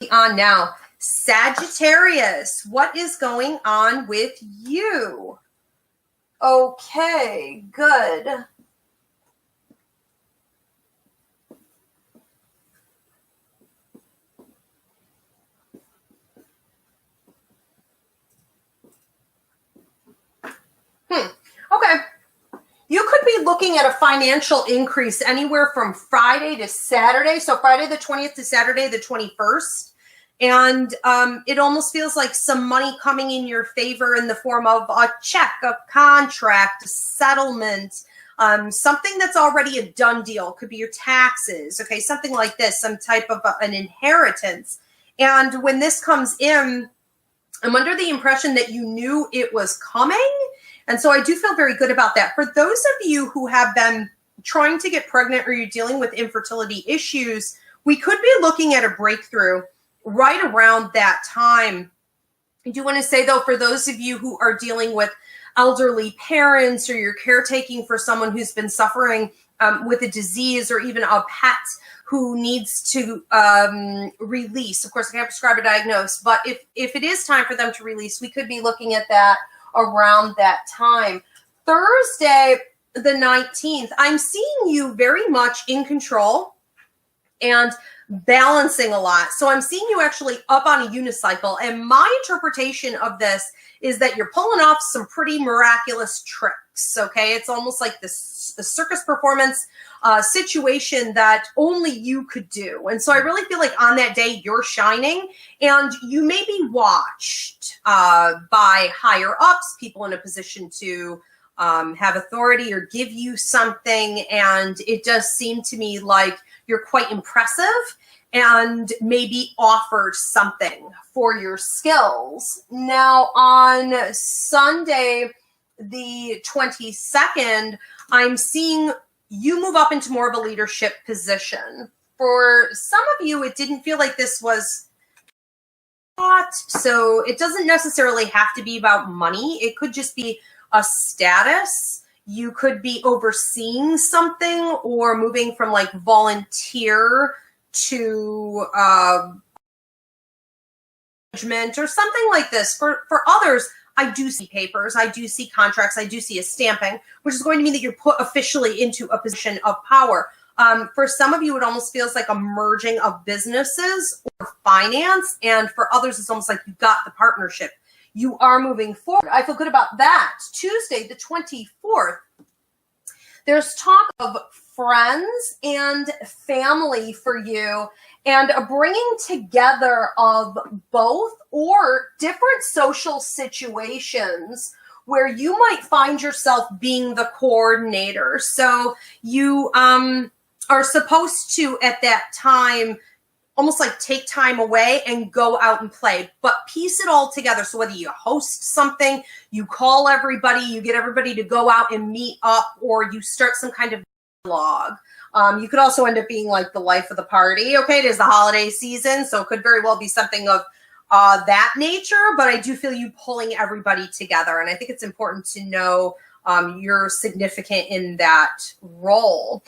moving on now. Sagittarius, what is going on with you? Okay, good. Okay. You could be looking at a financial increase anywhere from Friday to Saturday. So Friday the 20th to Saturday the 21st. And it almost feels like some money coming in your favor in the form of a check, a contract, a settlement, something that's already a done deal. Could be your taxes, okay, something like this, some type of an inheritance. And when this comes in, I'm under the impression that you knew it was coming. And so I do feel very good about that. For those of you who have been trying to get pregnant or you're dealing with infertility issues, we could be looking at a breakthrough right around that time. I do want to say, though, for those of you who are dealing with elderly parents or you're caretaking for someone who's been suffering with a disease or even a pet who needs to release, of course, I can't prescribe or diagnose, but if it is time for them to release, we could be looking at that around that time. Thursday, the 19th, I'm seeing you very much in control and balancing a lot. So I'm seeing you actually up on a unicycle. And my interpretation of this is that you're pulling off some pretty miraculous tricks. Okay. It's almost like the circus performance situation that only you could do. And so I really feel like on that day you're shining, and you may be watched by higher ups, people in a position to have authority or give you something. And it does seem to me like you're quite impressive and maybe offered something for your skills. Now on Sunday, the 22nd, I'm seeing you move up into more of a leadership position. For some of you, it didn't feel like this was hot. So it doesn't necessarily have to be about money. It could just be a status. You could be overseeing something or moving from like volunteer to management or something like this. For others, I do see papers, I do see contracts, I do see a stamping, which is going to mean that you're put officially into a position of power. For some of you, it almost feels like a merging of businesses or finance. And for others, it's almost like you got the partnership. You are moving forward. I feel good about that. Tuesday, the 24th, there's talk of friends and family for you and a bringing together of both or different social situations where you might find yourself being the coordinator. So you are supposed to, at that time, almost like take time away and go out and play, but piece it all together. So whether you host something, you call everybody, you get everybody to go out and meet up, or you start some kind of vlog. You could also end up being like the life of the party. Okay, it is the holiday season, so it could very well be something of that nature, but I do feel you pulling everybody together. And I think it's important to know you're significant in that role.